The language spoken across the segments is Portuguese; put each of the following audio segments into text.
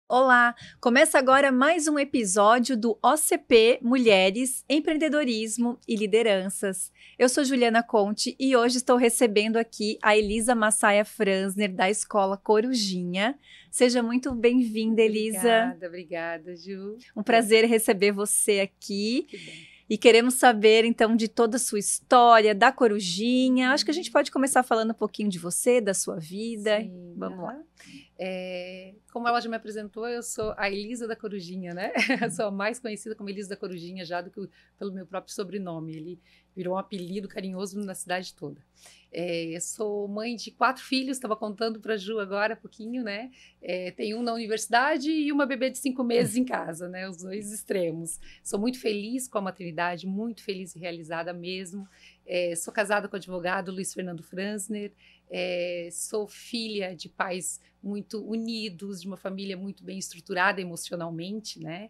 Olá! Começa agora mais um episódio do OCP Mulheres, Empreendedorismo e Lideranças. Eu sou Juliana Conte e hoje estou recebendo aqui a Elisa Massaia Franzner, da Escola Corujinha. Seja muito bem-vinda, Elisa. Obrigada, Ju. Um prazer receber você aqui. Que bom. E queremos saber, então, de toda a sua história, da Corujinha. Acho que a gente pode começar falando um pouquinho de você, da sua vida. Sim, Vamos lá. Como ela já me apresentou, eu sou a Elisa da Corujinha, né? Sou a mais conhecida como Elisa da Corujinha já do que pelo meu próprio sobrenome. Ele virou um apelido carinhoso na cidade toda. Eu sou mãe de 4 filhos, estava contando para a Ju agora há pouquinho, né? Tenho um na universidade e uma bebê de 5 meses em casa, né? Os dois extremos. Sou muito feliz com a maternidade, muito feliz e realizada mesmo. Sou casada com o advogado Luiz Fernando Franzner. Sou filha de pais muito unidos, de uma família muito bem estruturada emocionalmente, né?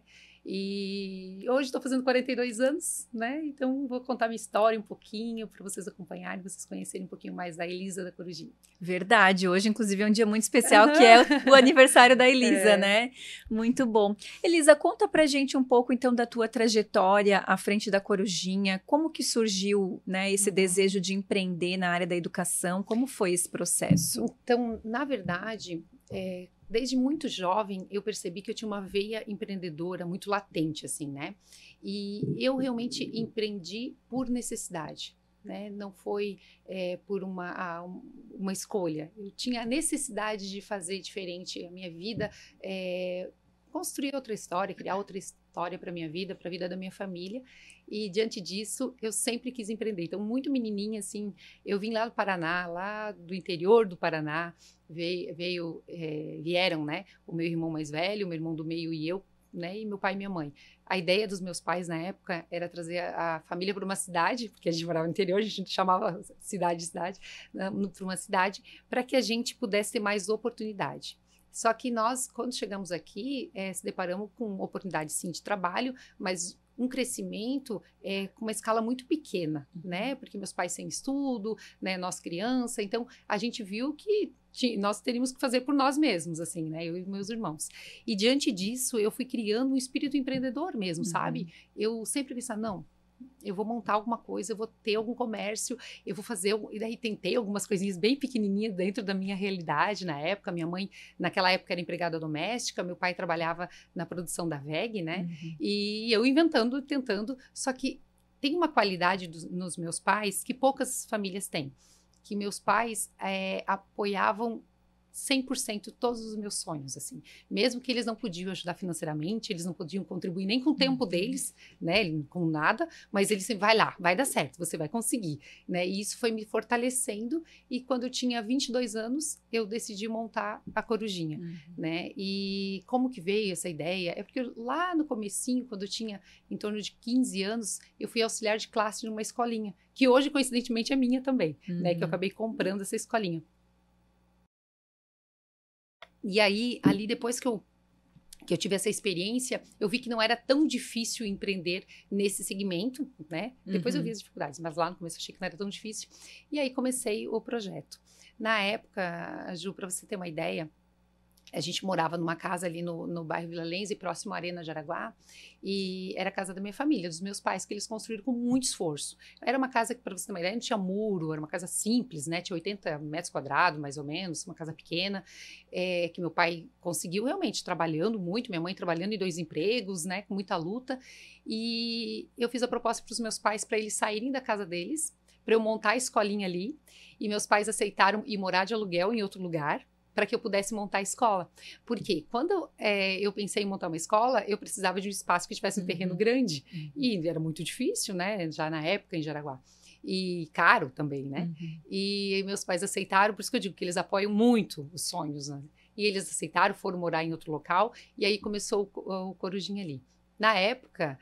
E hoje estou fazendo 42 anos, né? Então vou contar minha história um pouquinho para vocês acompanharem, vocês conhecerem um pouquinho mais da Elisa da Corujinha. Verdade, hoje inclusive é um dia muito especial, que é o aniversário da Elisa, né? Muito bom. Elisa, conta pra gente um pouco então da tua trajetória à frente da Corujinha, como que surgiu, né, esse desejo de empreender na área da educação, como foi esse processo? Então, na verdade, desde muito jovem eu percebi que eu tinha uma veia empreendedora muito latente, assim, né? E eu realmente empreendi por necessidade. Né? Não foi por uma escolha. Eu tinha a necessidade de fazer diferente a minha vida, construir outra história, criar outra história para a minha vida, para a vida da minha família. E diante disso, eu sempre quis empreender. Então, muito menininha, assim, eu vim lá do Paraná, lá do interior do Paraná, vieram, né, o meu irmão mais velho, o meu irmão do meio e eu, né, e meu pai e minha mãe. A ideia dos meus pais na época era trazer a família para uma cidade, porque a gente morava no interior, a gente chamava cidade, para uma cidade, para que a gente pudesse ter mais oportunidade. Só que nós, quando chegamos aqui, se deparamos com oportunidades, sim, de trabalho, mas um crescimento com uma escala muito pequena, né? Porque meus pais sem estudo, né? Nós criança, então a gente viu que nós teríamos que fazer por nós mesmos, assim, né? Eu e meus irmãos. E diante disso, eu fui criando um espírito empreendedor mesmo, sabe? Eu sempre pensava, não, eu vou montar alguma coisa, eu vou ter algum comércio, eu vou fazer... E daí tentei algumas coisinhas bem pequenininhas dentro da minha realidade na época. Minha mãe, naquela época, era empregada doméstica, meu pai trabalhava na produção da WEG, né? E eu inventando, tentando, só que tem uma qualidade nos meus pais que poucas famílias têm. Que meus pais apoiavam 100% todos os meus sonhos, assim. Mesmo que eles não podiam ajudar financeiramente, eles não podiam contribuir nem com o tempo deles, né, com nada, mas eles vai lá, vai dar certo, você vai conseguir, né, e isso foi me fortalecendo, e quando eu tinha 22 anos, eu decidi montar a Corujinha, né, e como que veio essa ideia? É porque lá no comecinho, quando eu tinha em torno de 15 anos, eu fui auxiliar de classe numa escolinha, que hoje, coincidentemente, é minha também, né, que eu acabei comprando essa escolinha. E aí, ali depois que eu tive essa experiência, eu vi que não era tão difícil empreender nesse segmento, né? Depois eu vi as dificuldades, mas lá no começo eu achei que não era tão difícil. E aí comecei o projeto. Na época, Ju, para você ter uma ideia, a gente morava numa casa ali no bairro Vila Lense, próximo à Arena Jaraguá, e era a casa da minha família, dos meus pais, que eles construíram com muito esforço. Era uma casa que, para você ter uma ideia, não tinha muro, era uma casa simples, né? Tinha 80 metros quadrados, mais ou menos, uma casa pequena, que meu pai conseguiu realmente trabalhando muito, minha mãe trabalhando em 2 empregos, né? Com muita luta. E eu fiz a proposta para os meus pais para eles saírem da casa deles, para eu montar a escolinha ali, e meus pais aceitaram ir morar de aluguel em outro lugar, para que eu pudesse montar a escola. Porque quando eu pensei em montar uma escola, eu precisava de um espaço que tivesse um terreno grande. E era muito difícil, né? Já na época, em Jaraguá. E caro também, né? E meus pais aceitaram, por isso que eu digo que eles apoiam muito os sonhos, né? E eles aceitaram, foram morar em outro local, e aí começou o Corujinha ali. Na época,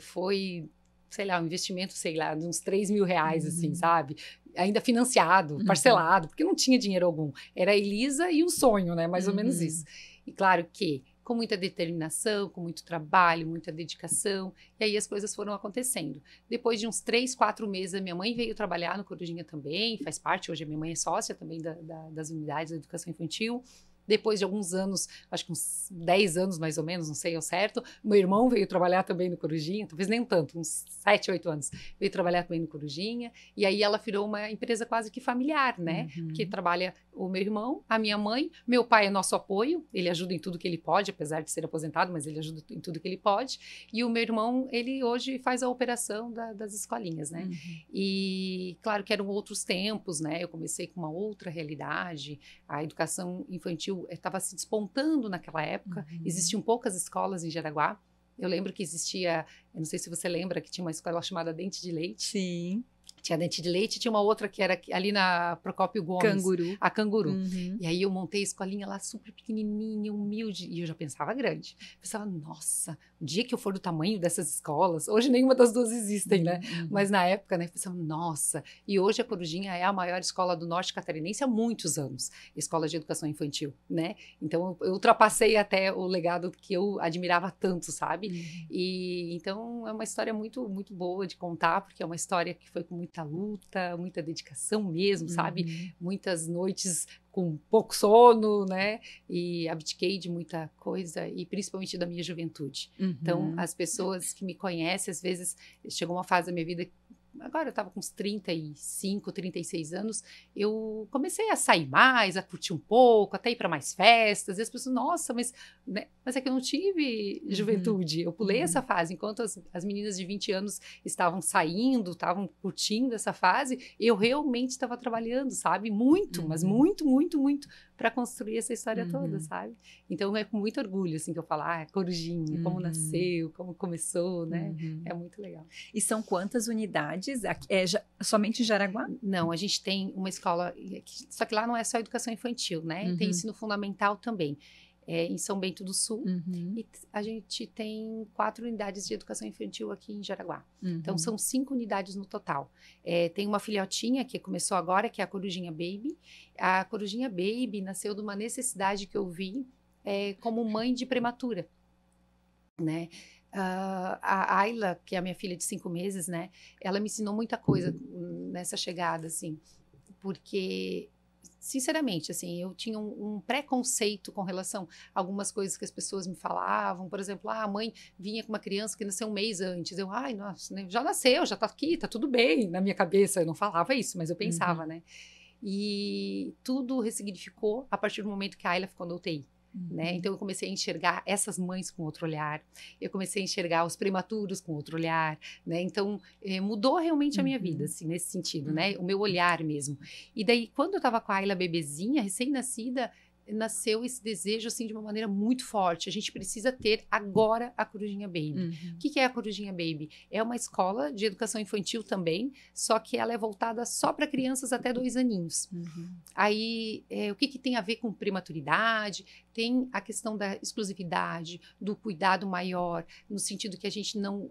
foi, sei lá, um investimento, sei lá, de uns 3 mil reais, assim, sabe? Ainda financiado, parcelado, porque não tinha dinheiro algum. Era a Elisa e um sonho, né? Mais ou menos isso. E claro que com muita determinação, com muito trabalho, muita dedicação, e aí as coisas foram acontecendo. Depois de uns 3, 4 meses, a minha mãe veio trabalhar no Corujinha também, faz parte, hoje a minha mãe é sócia também das unidades da educação infantil, Depois de alguns anos, acho que uns 10 anos mais ou menos, não sei ao certo, meu irmão veio trabalhar também no Corujinha, talvez nem tanto, uns 7, 8 anos, veio trabalhar também no Corujinha, e aí ela virou uma empresa quase que familiar, né? Porque trabalha o meu irmão, a minha mãe, meu pai é nosso apoio, ele ajuda em tudo que ele pode, apesar de ser aposentado, mas ele ajuda em tudo que ele pode, e o meu irmão, ele hoje faz a operação das escolinhas, né? E claro que eram outros tempos, né? Eu comecei com uma outra realidade, a educação infantil estava se despontando naquela época, existiam poucas escolas em Jaraguá. Eu lembro que existia, eu não sei se você lembra, que tinha uma escola chamada Dente de Leite. Sim. Tinha Dente de Leite, tinha uma outra que era ali na Procópio Gomes. Canguru. A Canguru. E aí eu montei a escolinha lá super pequenininha, humilde, e eu já pensava grande. Pensava, nossa, o dia que eu for do tamanho dessas escolas, hoje nenhuma das duas existem, né? Mas na época, né, pensava, nossa, e hoje a Corujinha é a maior escola do Norte Catarinense há muitos anos, escola de educação infantil, né? Então eu ultrapassei até o legado que eu admirava tanto, sabe? E então é uma história muito, muito boa de contar, porque é uma história que foi com muita luta, muita dedicação mesmo, sabe? Muitas noites com pouco sono, né? E abdiquei de muita coisa, e principalmente da minha juventude. Então, as pessoas que me conhecem, às vezes, chegou uma fase da minha vida, agora eu estava com uns 35, 36 anos, eu comecei a sair mais, a curtir um pouco, até ir para mais festas, e as pessoas, nossa, mas é que eu não tive juventude, eu pulei essa fase, enquanto as meninas de 20 anos estavam saindo, estavam curtindo essa fase, eu realmente estava trabalhando, sabe? Muito, mas muito, muito, muito, para construir essa história toda, sabe? Então é com muito orgulho, assim, que eu falo, Corujinha, como nasceu, como começou, né? É muito legal. E são quantas unidades? Somente em Jaraguá? Não, a gente tem uma escola, só que lá não é só educação infantil, né? Tem ensino fundamental também. Em São Bento do Sul, e a gente tem 4 unidades de educação infantil aqui em Jaraguá. Então, são 5 unidades no total. Tem uma filhotinha que começou agora, que é a Corujinha Baby. A Corujinha Baby nasceu de uma necessidade que eu vi como mãe de prematura, né? A Ayla, que é a minha filha de 5 meses, né? Ela me ensinou muita coisa nessa chegada, assim, porque... Sinceramente, assim, eu tinha um preconceito com relação a algumas coisas que as pessoas me falavam. Por exemplo, a mãe vinha com uma criança que nasceu um mês antes. Eu, nossa, né, já nasceu, já tá aqui, tá tudo bem. Na minha cabeça, eu não falava isso, mas eu pensava, né? E tudo ressignificou a partir do momento que a Ayla ficou na UTI. Né? Então eu comecei a enxergar essas mães com outro olhar, eu comecei a enxergar os prematuros com outro olhar, né? Então mudou realmente a minha vida, assim, nesse sentido, né? O meu olhar mesmo. E daí, quando eu estava com a Ayla bebezinha, recém-nascida, nasceu esse desejo, assim, de uma maneira muito forte. A gente precisa ter agora a Corujinha Baby. O que é a Corujinha Baby? É uma escola de educação infantil também, só que ela é voltada só para crianças até 2 aninhos. Aí, o que tem a ver com prematuridade? Tem a questão da exclusividade, do cuidado maior, no sentido que a gente não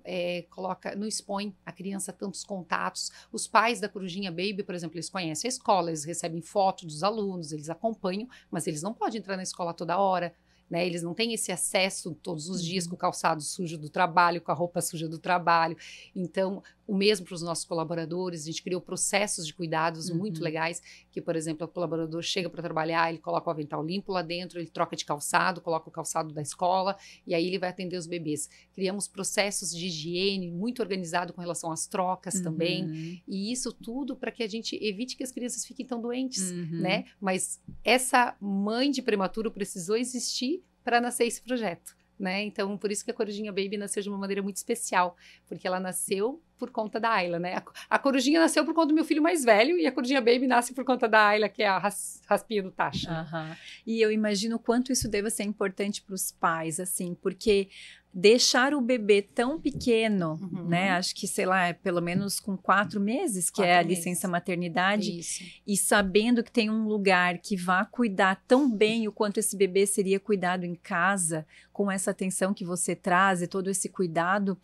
não expõe a criança a tantos contatos. Os pais da Corujinha Baby, por exemplo, eles conhecem a escola, eles recebem foto dos alunos, eles acompanham, mas eles não podem entrar na escola toda hora, né? Eles não têm esse acesso todos os dias com o calçado sujo do trabalho, com a roupa suja do trabalho. Então, o mesmo para os nossos colaboradores, a gente criou processos de cuidados muito legais, que, por exemplo, o colaborador chega para trabalhar, ele coloca o avental limpo lá dentro, ele troca de calçado, coloca o calçado da escola, e aí ele vai atender os bebês. Criamos processos de higiene muito organizado com relação às trocas também, e isso tudo para que a gente evite que as crianças fiquem tão doentes, né? Mas essa mãe de prematuro precisou existir para nascer esse projeto. Né? Então, por isso que a Corujinha Baby nasceu de uma maneira muito especial, porque ela nasceu por conta da Ayla, né? A Corujinha nasceu por conta do meu filho mais velho, e a Corujinha Baby nasce por conta da Ayla, que é a raspinha do tacho. Né? E eu imagino o quanto isso deva ser importante para os pais, assim, porque deixar o bebê tão pequeno, né? Acho que, sei lá, pelo menos com 4 meses, que é a licença maternidade, e sabendo que tem um lugar que vá cuidar tão bem o quanto esse bebê seria cuidado em casa, com essa atenção que você traz e todo esse cuidado,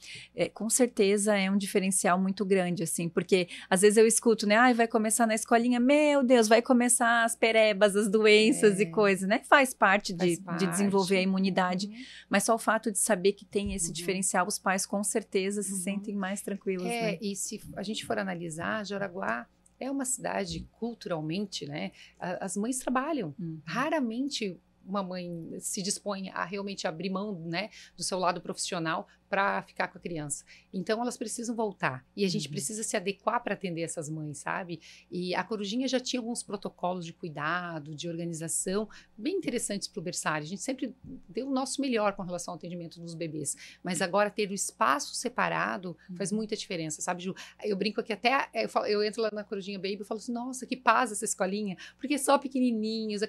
com certeza é um diferencial muito grande, assim, porque às vezes eu escuto, né? Vai começar na escolinha, meu Deus, vai começar as perebas, as doenças e coisas, né? Faz parte de desenvolver a imunidade, mas só o fato de saber que tem esse diferencial, os pais com certeza se sentem mais tranquilos. Né? E se a gente for analisar, Jaraguá é uma cidade culturalmente, né? As mães trabalham. Raramente uma mãe se dispõe a realmente abrir mão, né, do seu lado profissional para ficar com a criança. Então, elas precisam voltar. E a gente precisa se adequar para atender essas mães, sabe? E a Corujinha já tinha alguns protocolos de cuidado, de organização, bem interessantes para o berçário. A gente sempre deu o nosso melhor com relação ao atendimento dos bebês. Mas agora, ter o espaço separado faz muita diferença, sabe, Ju? Eu brinco aqui até, eu entro lá na Corujinha Baby e falo assim, nossa, que paz essa escolinha, porque só pequenininhos,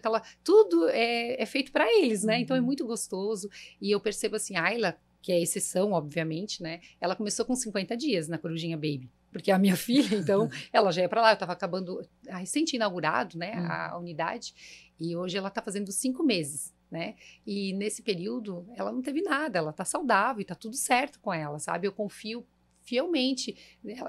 tudo é feito para eles, né? Então, é muito gostoso. E eu percebo assim, a Ayla, que é exceção, obviamente, né? Ela começou com 50 dias na Corujinha Baby, porque a minha filha, então, ela já ia para lá, eu estava acabando, recém-inaugurado, né, a unidade, e hoje ela está fazendo 5 meses, né? E nesse período, ela não teve nada, ela está saudável e está tudo certo com ela, sabe? Eu confio fielmente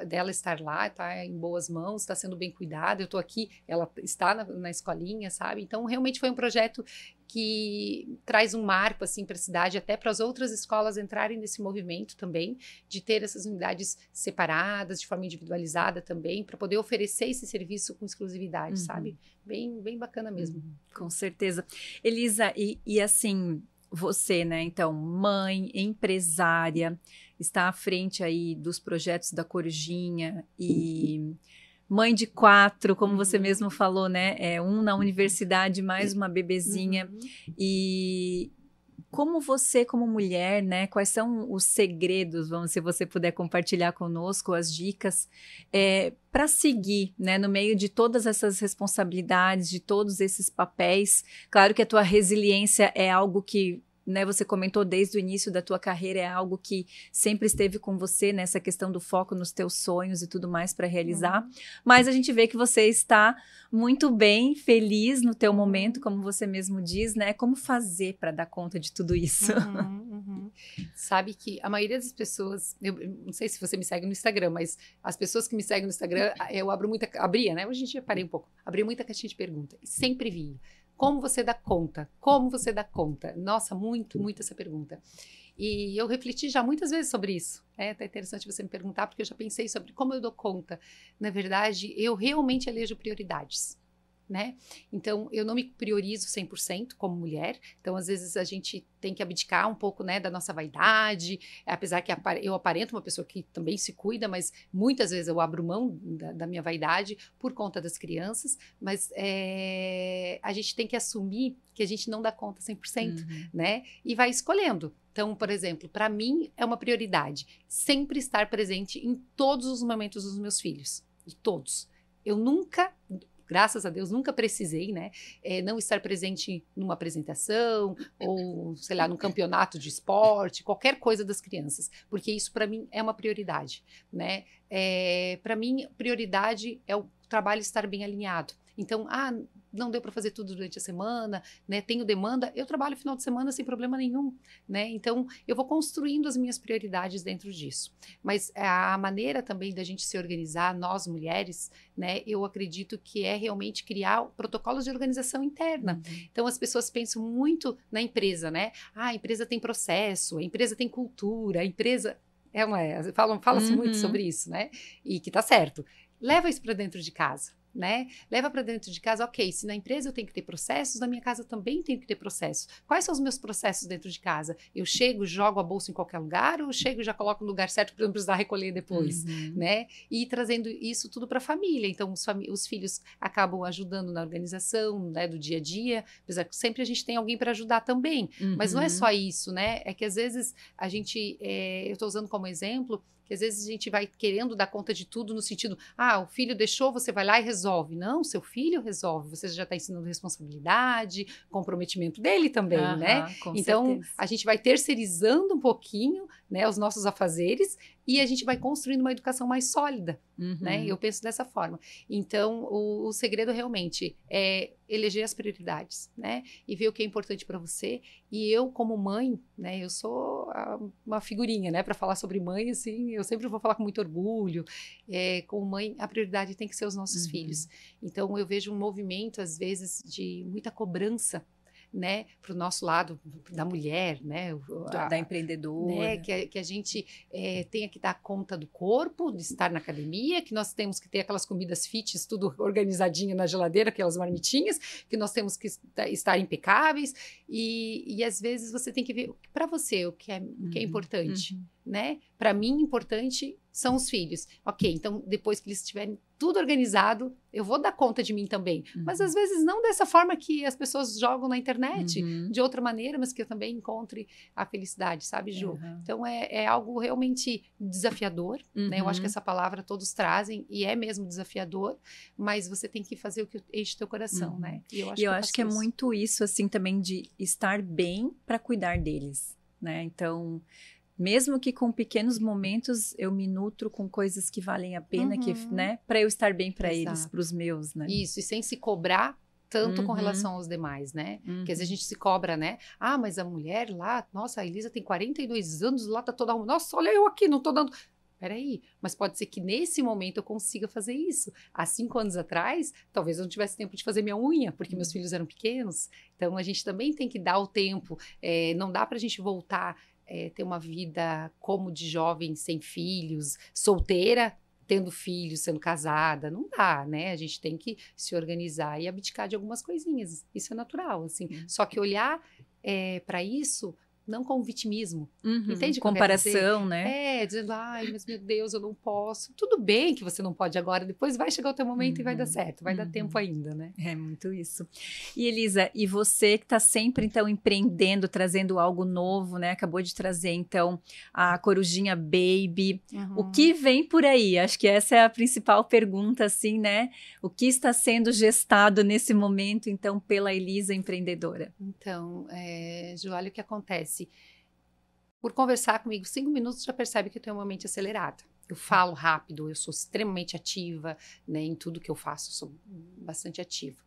dela estar lá, está em boas mãos, está sendo bem cuidada, eu estou aqui, ela está na escolinha, sabe? Então, realmente foi um projeto que traz um marco, assim, para a cidade, até para as outras escolas entrarem nesse movimento também, de ter essas unidades separadas, de forma individualizada também, para poder oferecer esse serviço com exclusividade, sabe? Bem, bem bacana mesmo. Com certeza. Elisa, e assim, você, né, então, mãe, empresária, está à frente aí dos projetos da Corujinha e mãe de 4, como você mesmo falou, né, um na universidade, mais uma bebezinha, e como você, como mulher, né, quais são os segredos, se você puder compartilhar conosco as dicas, para seguir, né, no meio de todas essas responsabilidades, de todos esses papéis. Claro que a tua resiliência é algo que, né, você comentou desde o início da tua carreira, é algo que sempre esteve com você, nessa questão do foco nos teus sonhos e tudo mais para realizar, mas a gente vê que você está muito bem, feliz no teu momento, como você mesmo diz, né? Como fazer para dar conta de tudo isso? Sabe que a maioria das pessoas, eu não sei se você me segue no Instagram, mas as pessoas que me seguem no Instagram, eu abria, né? Hoje em dia parei um pouco, abri muita caixinha de pergunta, e sempre via. Como você dá conta? Como você dá conta? Nossa, muito essa pergunta. E eu refleti já muitas vezes sobre isso. É até interessante você me perguntar, porque eu já pensei sobre como eu dou conta. Na verdade, eu realmente elejo prioridades, né? Então, eu não me priorizo 100% como mulher. Então, às vezes, a gente tem que abdicar um pouco, né, da nossa vaidade, apesar que eu aparento uma pessoa que também se cuida, mas muitas vezes eu abro mão da minha vaidade por conta das crianças, mas a gente tem que assumir que a gente não dá conta 100%, né? E vai escolhendo. Então, por exemplo, para mim é uma prioridade sempre estar presente em todos os momentos dos meus filhos, de todos. Eu nunca, graças a Deus, nunca precisei, né, não estar presente numa apresentação ou, sei lá, num campeonato de esporte, qualquer coisa das crianças, porque isso para mim é uma prioridade, né? Para mim, prioridade é o trabalho estar bem alinhado. Então, não deu para fazer tudo durante a semana, né? Tenho demanda, eu trabalho final de semana sem problema nenhum, né? Então, eu vou construindo as minhas prioridades dentro disso. Mas a maneira também da gente se organizar, nós mulheres, né? Eu acredito que é realmente criar protocolos de organização interna. Então, as pessoas pensam muito na empresa, né? A empresa tem processo, a empresa tem cultura, a empresa... Fala-se muito sobre isso, né? E que tá certo. Leva isso para dentro de casa, né? Leva para dentro de casa, ok, se na empresa eu tenho que ter processos, na minha casa também tenho que ter processos. Quais são os meus processos dentro de casa? Eu chego, jogo a bolsa em qualquer lugar, ou eu chego e já coloco no lugar certo para não precisar recolher depois, né? E trazendo isso tudo para a família. Então, os filhos acabam ajudando na organização, né, do dia a dia, apesar que sempre a gente tem alguém para ajudar também. Mas não é só isso, né? É que às vezes a gente, eu estou usando como exemplo, que às vezes a gente vai querendo dar conta de tudo no sentido, o filho deixou, você vai lá e resolve. Não, seu filho resolve, você já está ensinando responsabilidade, comprometimento dele também, né? Então, certeza. A gente vai terceirizando um pouquinho, né, os nossos afazeres e a gente vai construindo uma educação mais sólida, né? Eu penso dessa forma. Então, o segredo realmente é eleger as prioridades, né? E ver o que é importante para você. E eu, como mãe, né, eu sou uma figurinha, né, para falar sobre mãe, assim, eu sempre vou falar com muito orgulho. Como mãe, a prioridade tem que ser os nossos filhos. Então, eu vejo um movimento, às vezes, de muita cobrança, né, para o nosso lado da mulher, né, Da empreendedora. Né, que a gente tenha que dar conta do corpo, de estar na academia, que nós temos que ter aquelas comidas fits, tudo organizadinho na geladeira, aquelas marmitinhas, que nós temos que estar impecáveis, e às vezes você tem que ver para você o que é importante, né? Para mim, importante são os filhos. Ok, então depois que eles estiverem tudo organizado, eu vou dar conta de mim também. Mas às vezes não dessa forma que as pessoas jogam na internet, de outra maneira, mas que eu também encontre a felicidade, sabe, Ju? Então é algo realmente desafiador, né? Eu acho que essa palavra todos trazem e é mesmo desafiador, mas você tem que fazer o que enche teu coração, né? E eu acho que é muito isso, assim, também de estar bem para cuidar deles, né? Então, mesmo que com pequenos momentos, eu me nutro com coisas que valem a pena, que, né, para eu estar bem para eles, para os meus, né? Isso, e sem se cobrar tanto com relação aos demais, né? Porque às vezes a gente se cobra, né? Ah, mas a mulher lá, nossa, a Elisa tem 42 anos, lá tá toda arrumada. Nossa, olha eu aqui, não tô dando... Peraí, mas pode ser que nesse momento eu consiga fazer isso. Há 5 anos atrás, talvez eu não tivesse tempo de fazer minha unha, porque meus filhos eram pequenos. Então, a gente também tem que dar o tempo. Não dá pra gente voltar... ter uma vida como de jovem, sem filhos, solteira, tendo filhos, sendo casada, não dá, né? A gente tem que se organizar e abdicar de algumas coisinhas, isso é natural, assim. Só que olhar para isso não com vitimismo, entende? Comparação, né? Dizendo, ai, mas meu Deus, eu não posso. Tudo bem que você não pode agora, depois vai chegar o teu momento e vai dar certo, vai dar tempo ainda, né? É muito isso. E Elisa, e você que está sempre, então, empreendendo, trazendo algo novo, né? Acabou de trazer, então, a Corujinha Baby. O que vem por aí? Acho que essa é a principal pergunta, assim, né? O que está sendo gestado nesse momento, então, pela Elisa empreendedora? Então, Ju, olha o que acontece. Por conversar comigo 5 minutos, já percebe que eu tenho uma mente acelerada. Eu falo rápido, eu sou extremamente ativa, né, em tudo que eu faço, eu sou bastante ativa.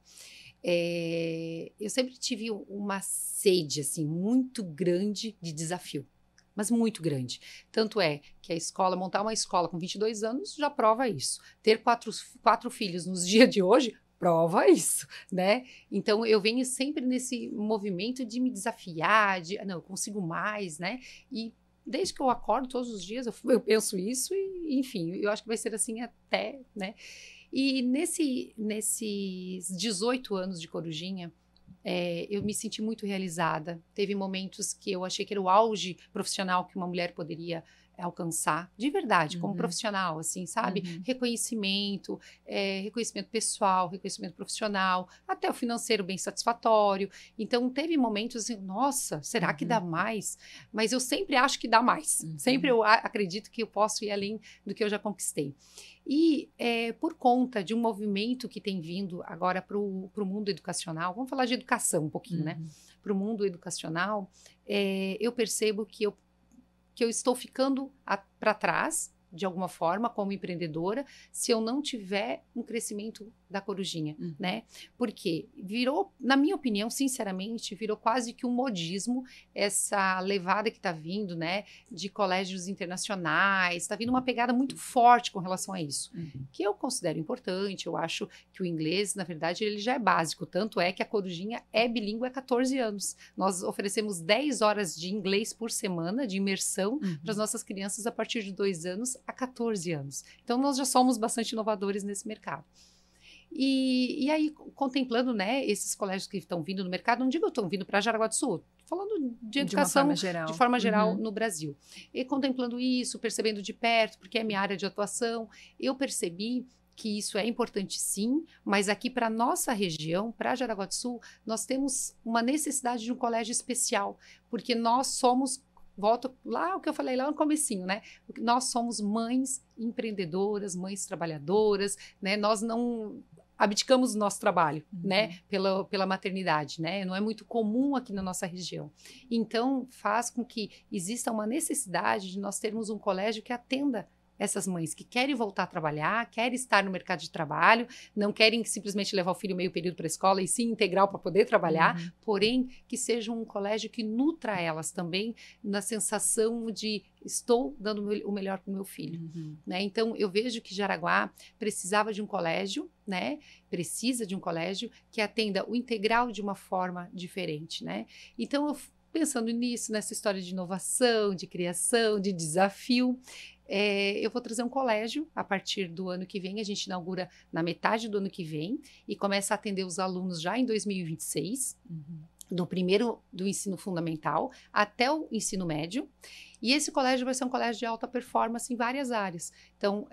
Eu sempre tive uma sede, assim, muito grande de desafio, mas muito grande. Tanto é que a escola, montar uma escola com 22 anos, já prova isso. Ter 4 filhos nos dias de hoje, prova isso, né? Então, eu venho sempre nesse movimento de me desafiar, não, eu consigo mais, né? E desde que eu acordo todos os dias, eu penso isso e, enfim, eu acho que vai ser assim até, né? E nesses 18 anos de Corujinha, eu me senti muito realizada. Teve momentos que eu achei que era o auge profissional que uma mulher poderia alcançar, de verdade, como profissional, assim, sabe? Reconhecimento, reconhecimento pessoal, reconhecimento profissional, até o financeiro bem satisfatório. Então, teve momentos assim, nossa, será que dá mais? Mas eu sempre acho que dá mais. Sempre eu acredito que eu posso ir além do que eu já conquistei. E por conta de um movimento que tem vindo agora para o mundo educacional, vamos falar de educação um pouquinho, né? Para o mundo educacional, eu percebo que eu estou ficando para trás, de alguma forma, como empreendedora, se eu não tiver um crescimento da Corujinha, né? Porque virou, na minha opinião, sinceramente, virou quase que um modismo essa levada que está vindo, né? De colégios internacionais, está vindo uma pegada muito forte com relação a isso, que eu considero importante. Eu acho que o inglês, na verdade, ele já é básico, tanto é que a Corujinha é bilíngue há 14 anos. Nós oferecemos 10 horas de inglês por semana, de imersão, para as nossas crianças a partir de 2 anos a 14 anos. Então, nós já somos bastante inovadores nesse mercado. E aí, contemplando, né, esses colégios que estão vindo no mercado, não digo que estão vindo para Jaraguá do Sul, falando de educação de forma geral no Brasil. E contemplando isso, percebendo de perto, porque é minha área de atuação, eu percebi que isso é importante sim, mas aqui para nossa região, para Jaraguá do Sul, nós temos uma necessidade de um colégio especial, porque nós somos... Volto lá o que eu falei lá no comecinho, né? Nós somos mães empreendedoras, mães trabalhadoras, né? Nós não abdicamos do nosso trabalho, né? Pela maternidade, né? Não é muito comum aqui na nossa região. Então, faz com que exista uma necessidade de nós termos um colégio que atenda essas mães que querem voltar a trabalhar, querem estar no mercado de trabalho, não querem simplesmente levar o filho meio período para a escola e sim integral para poder trabalhar, porém que seja um colégio que nutra elas também na sensação de estou dando o melhor para o meu filho. Né? Então, eu vejo que Jaraguá precisava de um colégio, né? Precisa de um colégio que atenda o integral de uma forma diferente. Né? Então, pensando nisso, nessa história de inovação, de criação, de desafio, eu vou trazer um colégio a partir do ano que vem. A gente inaugura na metade do ano que vem e começa a atender os alunos já em 2026, do primeiro do ensino fundamental até o ensino médio. E esse colégio vai ser um colégio de alta performance em várias áreas. Então,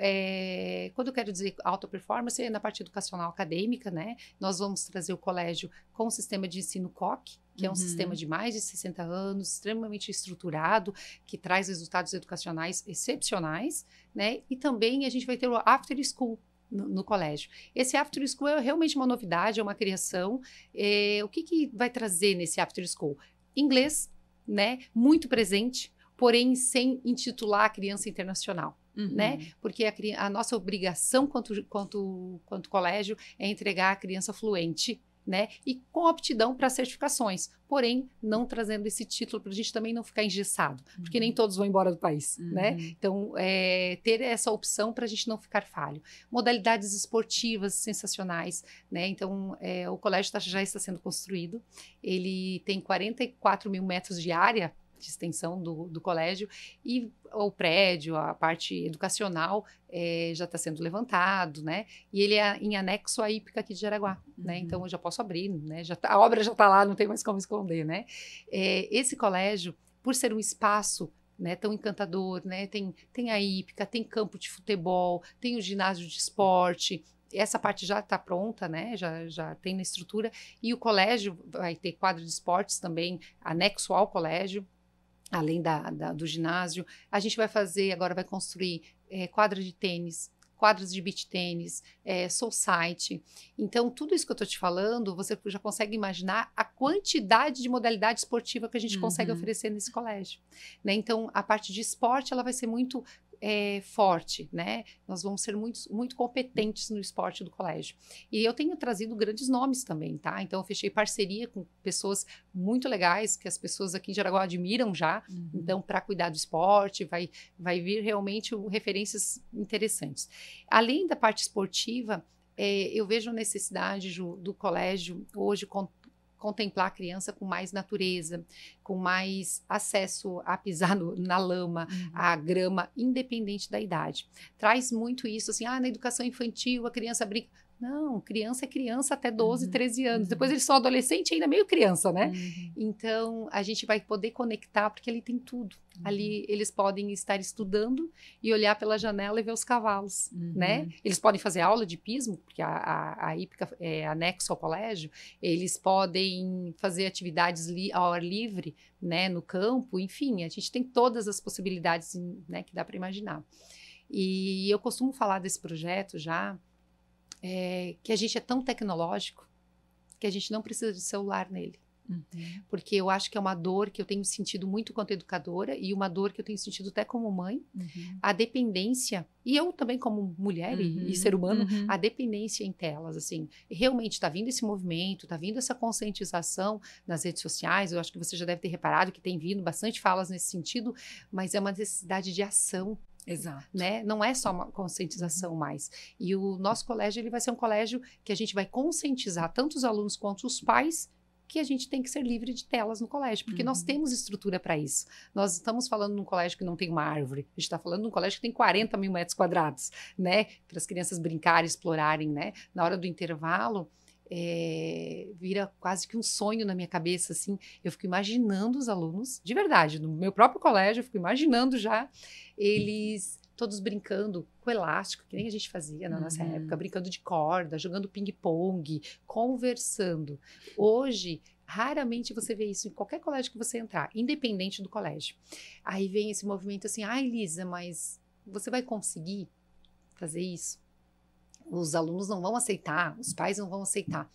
quando eu quero dizer alta performance, é na parte educacional acadêmica, né? Nós vamos trazer o colégio com o sistema de ensino COC, que é um sistema de mais de 60 anos, extremamente estruturado, que traz resultados educacionais excepcionais, né? E também a gente vai ter o After School no colégio. Esse After School é realmente uma novidade, é uma criação. O que vai trazer nesse After School? Inglês, né? Muito presente, porém sem intitular a criança internacional. Né? Porque a nossa obrigação quanto colégio é entregar a criança fluente, né? E com aptidão para certificações, porém não trazendo esse título para a gente também não ficar engessado, porque nem todos vão embora do país, né? Então, ter essa opção para a gente não ficar falho. Modalidades esportivas sensacionais, né? Então, o colégio já está sendo construído, ele tem 44 mil metros de área de extensão do colégio, e o prédio, a parte educacional já está sendo levantado, né? E ele é em anexo à Hípica aqui de Jaraguá, né? Então eu já posso abrir, né? A obra já está lá, não tem mais como esconder, né? Esse colégio, por ser um espaço, né, tão encantador, né? Tem a Hípica, tem campo de futebol, tem o ginásio de esporte. Essa parte já está pronta, né? Já tem na estrutura. E o colégio vai ter quadra de esportes também, anexo ao colégio, além do ginásio. A gente vai construir quadra de tênis, quadras de beach tênis, society. Então, tudo isso que eu estou te falando, você já consegue imaginar a quantidade de modalidade esportiva que a gente consegue oferecer nesse colégio. Né? Então, a parte de esporte, ela vai ser muito forte, né? Nós vamos ser muito competentes no esporte do colégio. E eu tenho trazido grandes nomes também, tá? Então, eu fechei parceria com pessoas muito legais, que as pessoas aqui em Jaraguá admiram já. Então, para cuidar do esporte, vai vir realmente referências interessantes. Além da parte esportiva, eu vejo a necessidade, Ju, do colégio hoje contemplar a criança com mais natureza, com mais acesso a pisar na lama, a grama, independente da idade. Traz muito isso, assim, na educação infantil a criança brinca. Não, criança é criança até 12, 13 anos. Depois eles são adolescente e ainda meio criança, né? Então, a gente vai poder conectar, porque ali tem tudo. Ali eles podem estar estudando e olhar pela janela e ver os cavalos, né? Eles podem fazer aula de hipismo, porque a Hípica é anexo ao colégio. Eles podem fazer atividades ao ar livre, né? No campo, enfim. A gente tem todas as possibilidades, né? Que dá para imaginar. E eu costumo falar desse projeto já, que a gente é tão tecnológico que a gente não precisa de celular nele. Porque eu acho que é uma dor que eu tenho sentido muito quanto educadora e uma dor que eu tenho sentido até como mãe, a dependência, e eu também como mulher e ser humano, a dependência em telas, assim, realmente está vindo esse movimento, está vindo essa conscientização nas redes sociais. Eu acho que você já deve ter reparado que tem vindo bastante falas nesse sentido, mas é uma necessidade de ação. Exato. Né? Não é só uma conscientização mais. E o nosso colégio, ele vai ser um colégio que a gente vai conscientizar tanto os alunos quanto os pais que a gente tem que ser livre de telas no colégio, porque nós temos estrutura para isso. Nós estamos falando num colégio que não tem uma árvore, a gente está falando num colégio que tem 40 mil metros quadrados, né? Para as crianças brincarem, explorarem, né? Na hora do intervalo, vira quase que um sonho na minha cabeça, assim. Eu fico imaginando os alunos, de verdade, no meu próprio colégio, eu fico imaginando já eles todos brincando com elástico, que nem a gente fazia na nossa época, brincando de corda, jogando ping-pong, conversando. Hoje, raramente você vê isso em qualquer colégio que você entrar, independente do colégio. Aí vem esse movimento assim, Elisa, mas você vai conseguir fazer isso? Os alunos não vão aceitar, os pais não vão aceitar.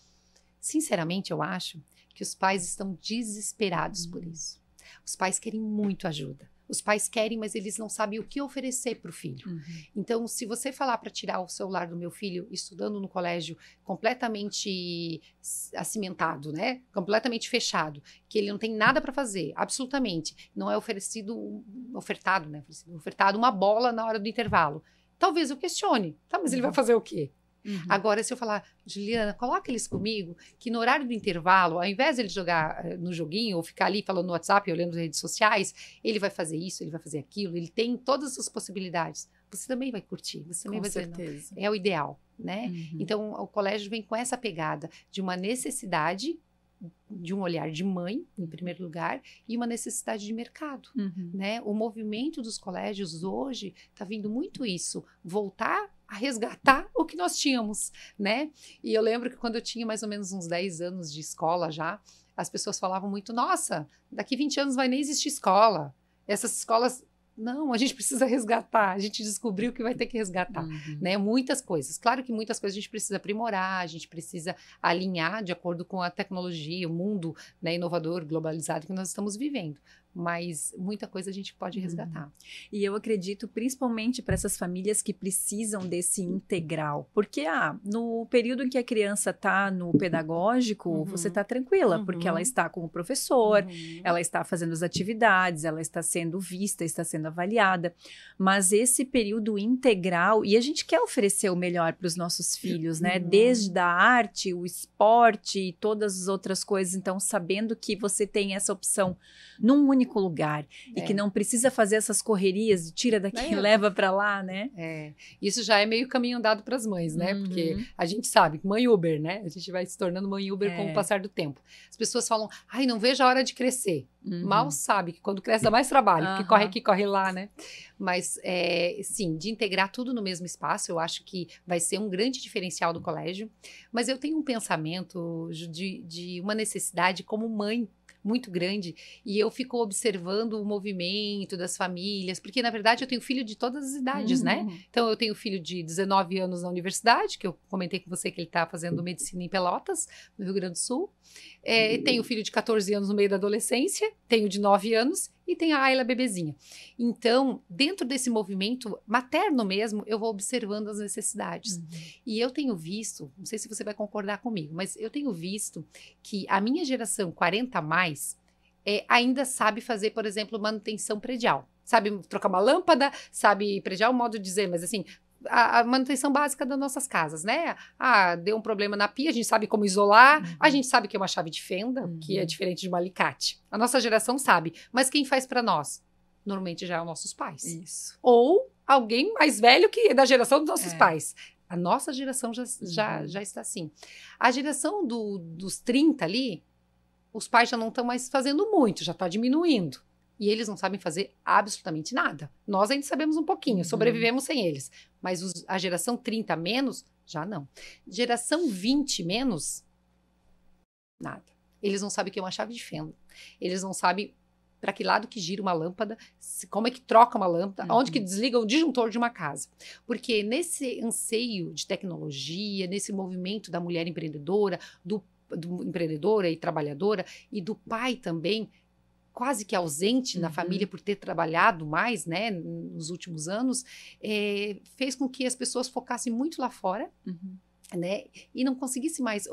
Sinceramente, eu acho que os pais estão desesperados por isso. Os pais querem muito ajuda. Os pais querem, mas eles não sabem o que oferecer para o filho. Então, se você falar para tirar o celular do meu filho estudando no colégio completamente acimentado, né? Completamente fechado, que ele não tem nada para fazer, absolutamente, não é ofertado uma bola na hora do intervalo. Talvez eu questione, tá? Mas ele vai fazer o quê? Agora, se eu falar, Juliana, coloca eles comigo, que no horário do intervalo, ao invés de ele jogar no joguinho ou ficar ali falando no WhatsApp, olhando as redes sociais, ele vai fazer isso, ele vai fazer aquilo, ele tem todas as possibilidades. Você também vai curtir, você também vai dizer, não, é o ideal, né? Então, o colégio vem com essa pegada de uma necessidade, de um olhar de mãe, em primeiro lugar, e uma necessidade de mercado, né? O movimento dos colégios hoje está vindo muito isso, voltar a resgatar o que nós tínhamos, né? E eu lembro que quando eu tinha mais ou menos uns 10 anos de escola já, as pessoas falavam muito, nossa, daqui 20 anos vai nem existir escola. Essas escolas... Não, a gente precisa resgatar, a gente descobriu que vai ter que resgatar, né? Muitas coisas. Claro que muitas coisas a gente precisa aprimorar, a gente precisa alinhar de acordo com a tecnologia, o mundo, né, inovador, globalizado que nós estamos vivendo. Mas muita coisa a gente pode resgatar. E eu acredito, principalmente para essas famílias que precisam desse integral. Porque, no período em que a criança está no pedagógico, você está tranquila, porque ela está com o professor, ela está fazendo as atividades, ela está sendo vista, está sendo avaliada. Mas esse período integral, e a gente quer oferecer o melhor para os nossos filhos, né? Desde a arte, o esporte e todas as outras coisas. Então, sabendo que você tem essa opção num único lugar e que não precisa fazer essas correrias, tira daqui e leva para lá, né? Isso já é meio caminho andado para as mães, né? Porque a gente sabe, mãe Uber, né? A gente vai se tornando mãe Uber com o passar do tempo. As pessoas falam, ai, não vejo a hora de crescer. Mal sabe que quando cresce dá mais trabalho, porque corre aqui, corre lá, né? Mas, sim, de integrar tudo no mesmo espaço, eu acho que vai ser um grande diferencial do colégio. Mas eu tenho um pensamento de uma necessidade como mãe muito grande, e eu fico observando o movimento das famílias, porque na verdade eu tenho filho de todas as idades, né? Então eu tenho filho de 19 anos na universidade, que eu comentei com você que ele está fazendo medicina em Pelotas, no Rio Grande do Sul. Tenho filho de 14 anos no meio da adolescência, tenho de 9 anos e tenho a Ayla bebezinha. Então, dentro desse movimento materno mesmo, eu vou observando as necessidades. E eu tenho visto, não sei se você vai concordar comigo, mas eu tenho visto que a minha geração 40 a mais ainda sabe fazer, por exemplo, manutenção predial. Sabe trocar uma lâmpada, sabe predial, modo de dizer, mas assim, a manutenção básica das nossas casas, né? Deu um problema na pia, a gente sabe como isolar, a gente sabe que é uma chave de fenda, que é diferente de um alicate. A nossa geração sabe, mas quem faz para nós? Normalmente já é os nossos pais. Isso. Ou alguém mais velho que é da geração dos nossos pais. A nossa geração já está assim. A geração dos 30 ali, os pais já não estão mais fazendo muito, já está diminuindo. E eles não sabem fazer absolutamente nada. Nós ainda sabemos um pouquinho, sobrevivemos sem eles. Mas a geração 30 menos, já não. Geração 20 menos, nada. Eles não sabem o que é uma chave de fenda. Eles não sabem para que lado que gira uma lâmpada, como é que troca uma lâmpada, onde que desliga o disjuntor de uma casa. Porque nesse anseio de tecnologia, nesse movimento da mulher empreendedora, do empreendedora e trabalhadora, e do pai também, quase que ausente na família por ter trabalhado mais, né, nos últimos anos, fez com que as pessoas focassem muito lá fora, né, e não conseguissem mais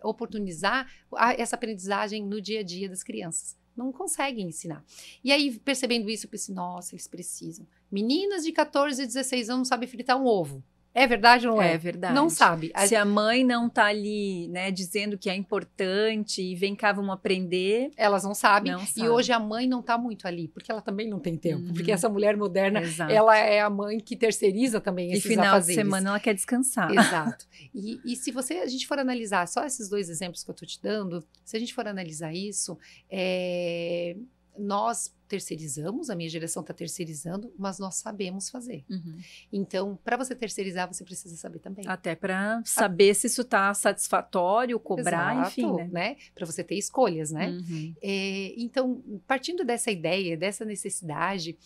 oportunizar essa aprendizagem no dia a dia das crianças. Não conseguem ensinar. E aí, percebendo isso, eu pensei, nossa, eles precisam. Meninas de 14 e 16 anos não sabem fritar um ovo. É verdade ou não é? É verdade. Não sabe. Se a mãe não tá ali, né, dizendo que é importante e vem cá, vamos aprender. Elas não sabem. Não e sabe. Hoje a mãe não tá muito ali, porque ela também não tem tempo. Porque essa mulher moderna, Exato. ela é a mãe que terceiriza também esses final afazeres. de semana ela quer descansar. Exato. E se a gente for analisar só esses dois exemplos que eu tô te dando, se a gente for analisar isso, nós terceirizamos, a minha geração está terceirizando, mas nós sabemos fazer. Então, para você terceirizar, você precisa saber também. Até para saber se isso está satisfatório, cobrar, Exato, enfim, né? Para você ter escolhas, né? Então, partindo dessa ideia, dessa necessidade,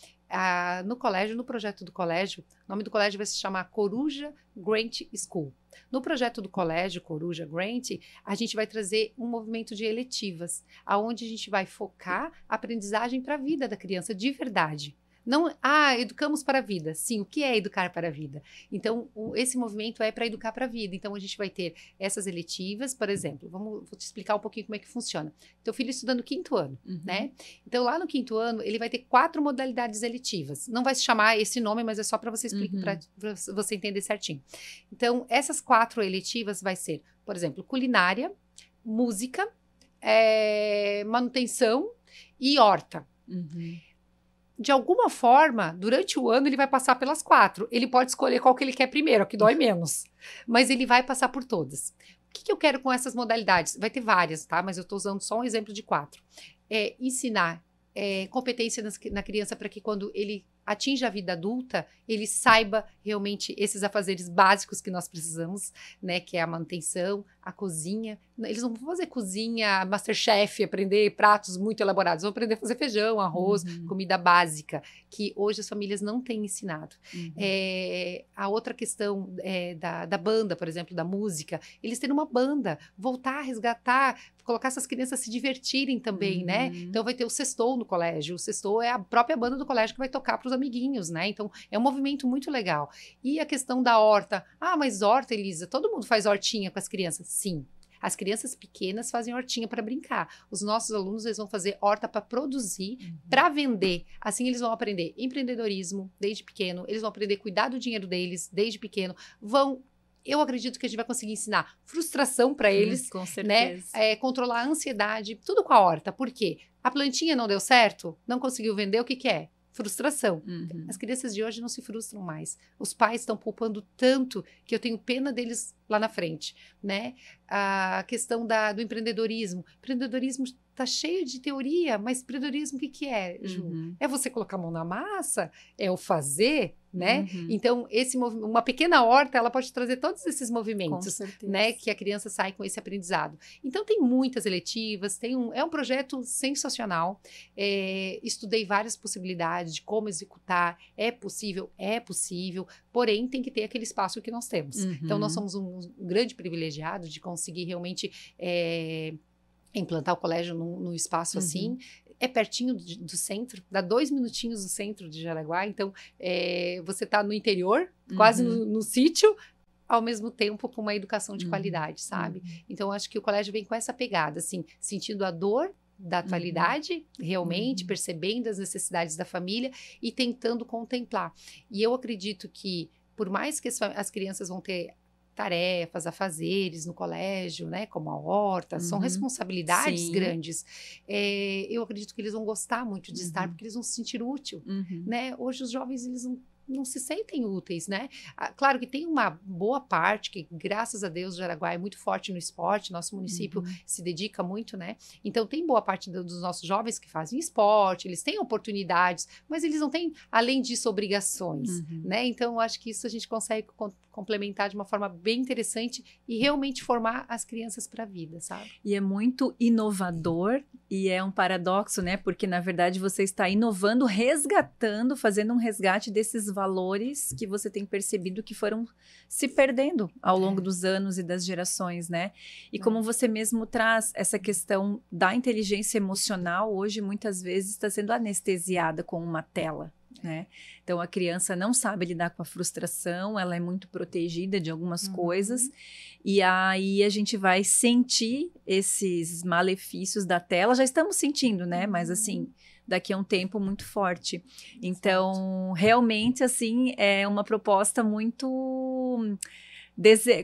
no colégio, no projeto do colégio, o nome do colégio vai se chamar Coruja Grant School. No projeto do colégio Coruja Grant, a gente vai trazer um movimento de eletivas, aonde a gente vai focar a aprendizagem para a vida vida da criança de verdade. Não, educamos para a vida. Sim, o que é educar para a vida? Então, esse movimento é para educar para a vida. Então, a gente vai ter essas eletivas, por exemplo, vou te explicar um pouquinho como é que funciona. Teu filho estudando 5º ano, né? Então, lá no 5º ano, ele vai ter 4 modalidades eletivas. Não vai se chamar esse nome, mas é só para você explicar, para você entender certinho. Então, essas 4 eletivas vai ser, por exemplo, culinária, música, manutenção e horta. De alguma forma, durante o ano, ele vai passar pelas 4. Ele pode escolher qual que ele quer primeiro, a que dói menos. Mas ele vai passar por todas. O que eu quero com essas modalidades? Vai ter várias, tá? Mas eu estou usando só um exemplo de 4. Ensinar competência na criança para que quando ele atinja a vida adulta, ele saiba realmente esses afazeres básicos que nós precisamos, né? Que é a manutenção, a cozinha. Eles não vão fazer cozinha, MasterChef, aprender pratos muito elaborados. Vão aprender a fazer feijão, arroz, comida básica, que hoje as famílias não têm ensinado. A outra questão da banda, por exemplo, da música, eles terem uma banda, voltar a resgatar, colocar essas crianças a se divertirem também, né? Então vai ter o sextou no colégio. O sextou é a própria banda do colégio que vai tocar para os amiguinhos, né? Então é um movimento muito legal. E a questão da horta. Mas horta, Elisa, todo mundo faz hortinha com as crianças? Sim. As crianças pequenas fazem hortinha para brincar. Os nossos alunos, eles vão fazer horta para produzir, para vender. Assim, eles vão aprender empreendedorismo desde pequeno. Eles vão aprender a cuidar do dinheiro deles desde pequeno. Eu acredito que a gente vai conseguir ensinar frustração para eles, com certeza. Né? Controlar a ansiedade, tudo com a horta. Por quê? A plantinha não deu certo? Não conseguiu vender, o que é? Frustração. As crianças de hoje não se frustram mais. Os pais estão poupando tanto que eu tenho pena deles lá na frente, né? A questão do empreendedorismo. Empreendedorismo está cheio de teoria, mas empreendedorismo o que é, Ju? É você colocar a mão na massa? É o fazer? Né? Então, uma pequena horta, ela pode trazer todos esses movimentos, né? Que a criança sai com esse aprendizado. Então, tem muitas eletivas, é um projeto sensacional. Estudei várias possibilidades de como executar. É possível, porém, tem que ter aquele espaço que nós temos. Então, nós somos um grande privilegiado de conseguir realmente implantar o colégio num espaço assim. É pertinho do centro, dá 2 minutinhos do centro de Jaraguá, então você está no interior, quase no sítio, ao mesmo tempo com uma educação de qualidade, sabe? Então, acho que o colégio vem com essa pegada, assim, sentindo a dor da atualidade, realmente, percebendo as necessidades da família e tentando contemplar. E eu acredito que, por mais que as crianças vão ter tarefas, afazeres no colégio, né, como a horta, são responsabilidades grandes. Eu acredito que eles vão gostar muito de estar, porque eles vão se sentir útil, né? Hoje os jovens, eles não se sentem úteis, né? Claro que tem uma boa parte que, graças a Deus, Jaraguá é muito forte no esporte, nosso município se dedica muito, né? Então, tem boa parte dos nossos jovens que fazem esporte, eles têm oportunidades, mas eles não têm, além disso, obrigações, né? Então, eu acho que isso a gente consegue complementar de uma forma bem interessante e realmente formar as crianças para a vida, sabe? E é muito inovador e é um paradoxo, né? Porque, na verdade, você está inovando, resgatando, fazendo um resgate desses valores que você tem percebido que foram se perdendo ao longo dos anos e das gerações, né? E como você mesmo traz essa questão da inteligência emocional, hoje muitas vezes está sendo anestesiada com uma tela, né? Então a criança não sabe lidar com a frustração, ela é muito protegida de algumas coisas, e aí a gente vai sentir esses malefícios da tela, já estamos sentindo, né? Mas assim, daqui a um tempo muito forte. Então, realmente, assim, é uma proposta muito...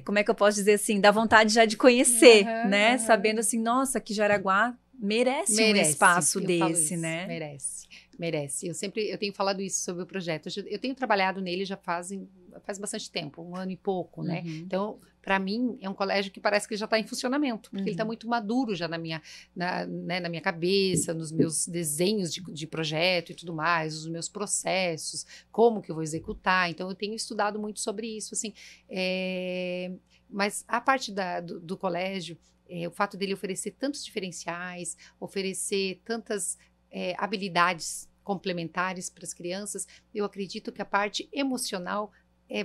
como é que eu posso dizer assim? Dá vontade já de conhecer, né? Sabendo assim, nossa, que Jaraguá merece um espaço desse, né? Merece. Eu tenho falado isso sobre o projeto. Eu tenho trabalhado nele já faz bastante tempo, 1 ano e pouco, né? Então, para mim, é um colégio que parece que já está em funcionamento, porque ele está muito maduro já na minha cabeça, nos meus desenhos de projeto e tudo mais, os meus processos, como que eu vou executar. Então, eu tenho estudado muito sobre isso, assim. Mas a parte do colégio, o fato dele oferecer tantos diferenciais, oferecer tantas habilidades complementares para as crianças, eu acredito que a parte emocional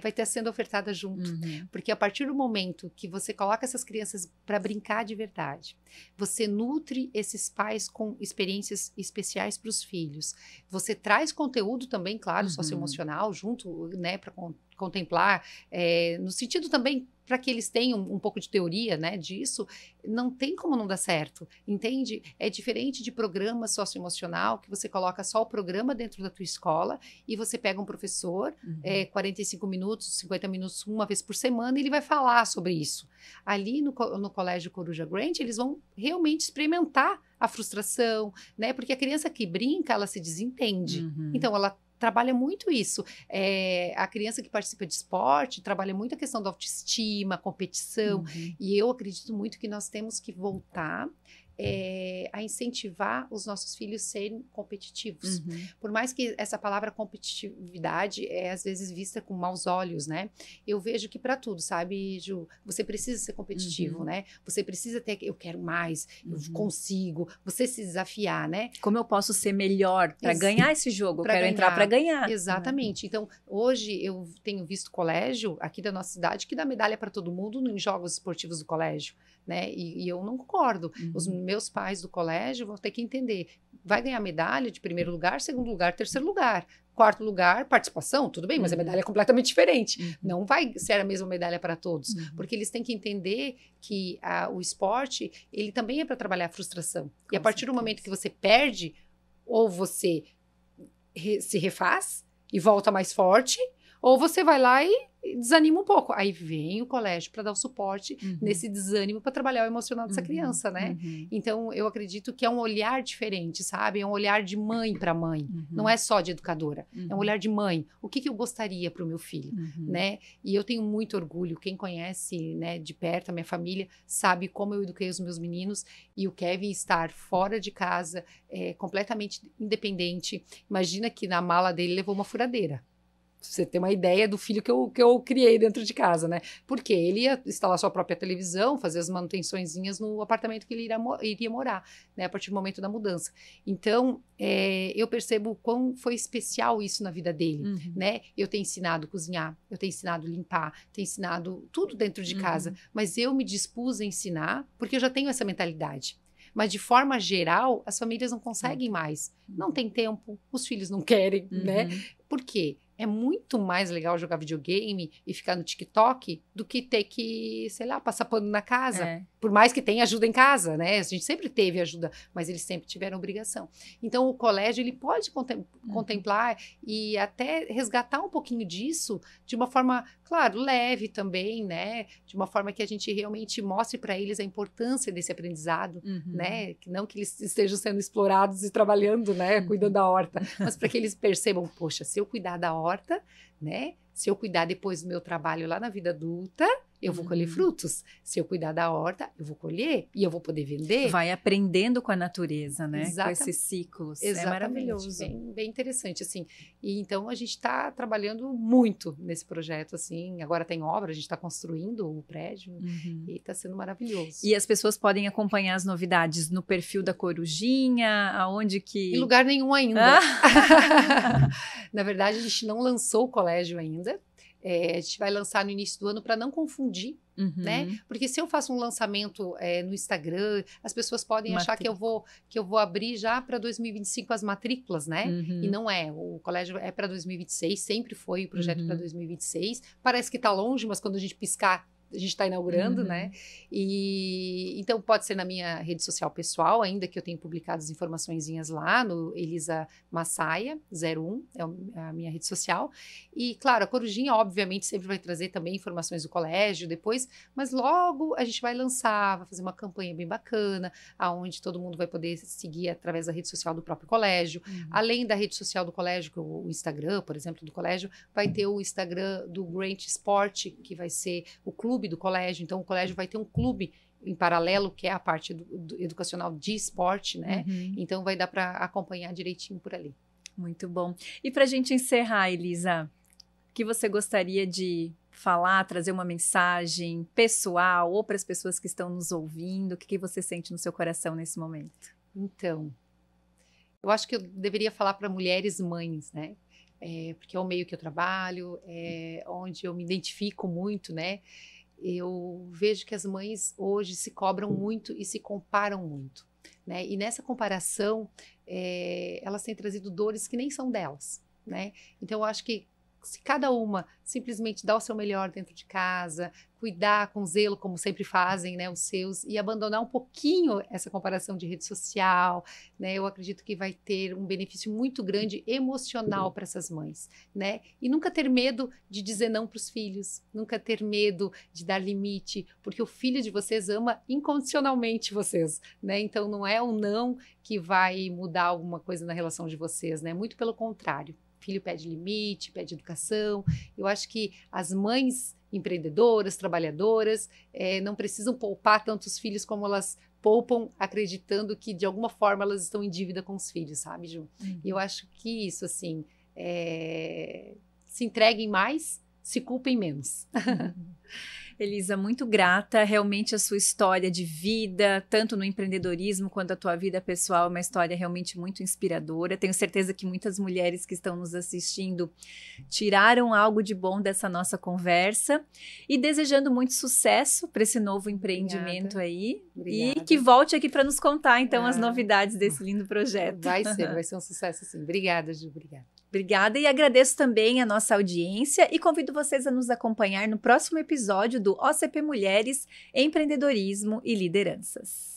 vai estar sendo ofertada junto. Porque a partir do momento que você coloca essas crianças para brincar de verdade, você nutre esses pais com experiências especiais para os filhos. Você traz conteúdo também, claro, socioemocional junto, né, para contemplar, no sentido também para que eles tenham um pouco de teoria, né, disso, não tem como não dar certo, entende? É diferente de programa socioemocional, que você coloca só o programa dentro da tua escola e você pega um professor, 45 minutos, 50 minutos, uma vez por semana, e ele vai falar sobre isso. Ali no Colégio Coruja Grant, eles vão realmente experimentar a frustração, né, porque a criança que brinca, ela se desentende. Então, ela trabalha muito isso. A criança que participa de esporte trabalha muito a questão da autoestima, competição. E eu acredito muito que nós temos que voltar a incentivar os nossos filhos a serem competitivos. Por mais que essa palavra competitividade é às vezes vista com maus olhos, né? Eu vejo que para tudo, sabe, Ju? Você precisa ser competitivo, né? Você precisa ter, eu quero mais, eu consigo, você se desafiar, né? Como eu posso ser melhor para ganhar esse jogo? Eu quero entrar para ganhar. Exatamente. Então, hoje eu tenho visto colégio aqui da nossa cidade que dá medalha para todo mundo em jogos esportivos do colégio, né? E eu não concordo. Os meus pais do colégio vão ter que entender. Vai ganhar medalha de primeiro lugar, segundo lugar, terceiro lugar. Quarto lugar, participação, tudo bem, mas a medalha é completamente diferente. Não vai ser a mesma medalha para todos. Porque eles têm que entender que o esporte, ele também é para trabalhar a frustração. E a partir do momento que você perde, ou você se refaz e volta mais forte, ou você vai lá e desanima um pouco. Aí vem o colégio para dar o suporte nesse desânimo para trabalhar o emocional dessa criança, né? Então, eu acredito que é um olhar diferente, sabe? É um olhar de mãe para mãe. Não é só de educadora. É um olhar de mãe. O que eu gostaria para o meu filho, né? E eu tenho muito orgulho. Quem conhece, né, de perto, a minha família, sabe como eu eduquei os meus meninos. E o Kevin estar fora de casa, completamente independente. Imagina que na mala dele levou uma furadeira. Você ter uma ideia do filho que eu criei dentro de casa, né? Porque ele ia instalar sua própria televisão, fazer as manutençõezinhas no apartamento que ele iria morar, né? A partir do momento da mudança. Então, eu percebo quão foi especial isso na vida dele, né? Eu tenho ensinado a cozinhar, eu tenho ensinado a limpar, tenho ensinado tudo dentro de casa, mas eu me dispus a ensinar porque eu já tenho essa mentalidade. Mas, de forma geral, as famílias não conseguem mais. Não tem tempo, os filhos não querem, né? Por quê? É muito mais legal jogar videogame e ficar no TikTok do que ter que, sei lá, passar pano na casa. Por mais que tenha ajuda em casa, né? A gente sempre teve ajuda, mas eles sempre tiveram obrigação. Então, o colégio, ele pode contemplar e até resgatar um pouquinho disso de uma forma, claro, leve também, né? De uma forma que a gente realmente mostre para eles a importância desse aprendizado, né? Que não que eles estejam sendo explorados e trabalhando, né? Cuidando da horta, mas para que eles percebam, poxa, se eu cuidar da horta, né? Se eu cuidar depois do meu trabalho lá na vida adulta, eu vou colher frutos. Se eu cuidar da horta, eu vou colher e eu vou poder vender. Vai aprendendo com a natureza, né? Exatamente. Com esses ciclos. Exatamente. É maravilhoso. Bem interessante, assim. E então a gente está trabalhando muito nesse projeto, assim. Agora tem obra, a gente está construindo o prédio e está sendo maravilhoso. E as pessoas podem acompanhar as novidades no perfil da Corujinha, aonde que... Em lugar nenhum ainda. Na verdade, a gente não lançou o colégio ainda. A gente vai lançar no início do ano para não confundir, né? Porque se eu faço um lançamento no Instagram, as pessoas podem achar que eu vou abrir já para 2025 as matrículas, né? E não é. O colégio é para 2026, sempre foi o projeto para 2026. Parece que está longe, mas quando a gente piscar, a gente está inaugurando, né? E então pode ser na minha rede social pessoal, ainda que eu tenha publicado as informaçõezinhas lá no Elisa Massaia 01, é a minha rede social. E claro, a Corujinha obviamente sempre vai trazer também informações do colégio depois, mas logo a gente vai lançar, vai fazer uma campanha bem bacana, aonde todo mundo vai poder seguir através da rede social do próprio colégio. Além da rede social do colégio, que o Instagram, por exemplo, do colégio, vai ter o Instagram do Grant Sport, que vai ser o clube do colégio. Então, o colégio vai ter um clube em paralelo, que é a parte do educacional de esporte, né? Então, vai dar para acompanhar direitinho por ali. Muito bom. E para a gente encerrar, Elisa, o que você gostaria de falar, trazer uma mensagem pessoal ou para as pessoas que estão nos ouvindo? O que você sente no seu coração nesse momento? Então, eu acho que eu deveria falar para mulheres mães, né? porque é o meio que eu trabalho, onde eu me identifico muito, né? Eu vejo que as mães hoje se cobram muito e se comparam muito, né? E nessa comparação, elas têm trazido dores que nem são delas, né? Então, eu acho que se cada uma simplesmente dá o seu melhor dentro de casa, cuidar com zelo, como sempre fazem, né, os seus, e abandonar um pouquinho essa comparação de rede social, né, eu acredito que vai ter um benefício muito grande emocional para essas mães, né, e nunca ter medo de dizer não para os filhos, nunca ter medo de dar limite, porque o filho de vocês ama incondicionalmente vocês, né, então não é o não que vai mudar alguma coisa na relação de vocês, né, muito pelo contrário. Filho pede limite, pede educação. Eu acho que as mães empreendedoras, trabalhadoras, não precisam poupar tantos filhos como elas poupam, acreditando que de alguma forma elas estão em dívida com os filhos, sabe, Ju? E eu acho que isso, assim, se entreguem mais, se culpem menos. Elisa, muito grata, realmente a sua história de vida, tanto no empreendedorismo quanto a tua vida pessoal, é uma história realmente muito inspiradora. Tenho certeza que muitas mulheres que estão nos assistindo tiraram algo de bom dessa nossa conversa e desejando muito sucesso para esse novo empreendimento aí. Obrigada. E que volte aqui para nos contar então as novidades desse lindo projeto. Vai ser um sucesso sim. Obrigada, Ju, obrigada. Obrigada e agradeço também a nossa audiência e convido vocês a nos acompanhar no próximo episódio do OCP Mulheres, Empreendedorismo e Lideranças.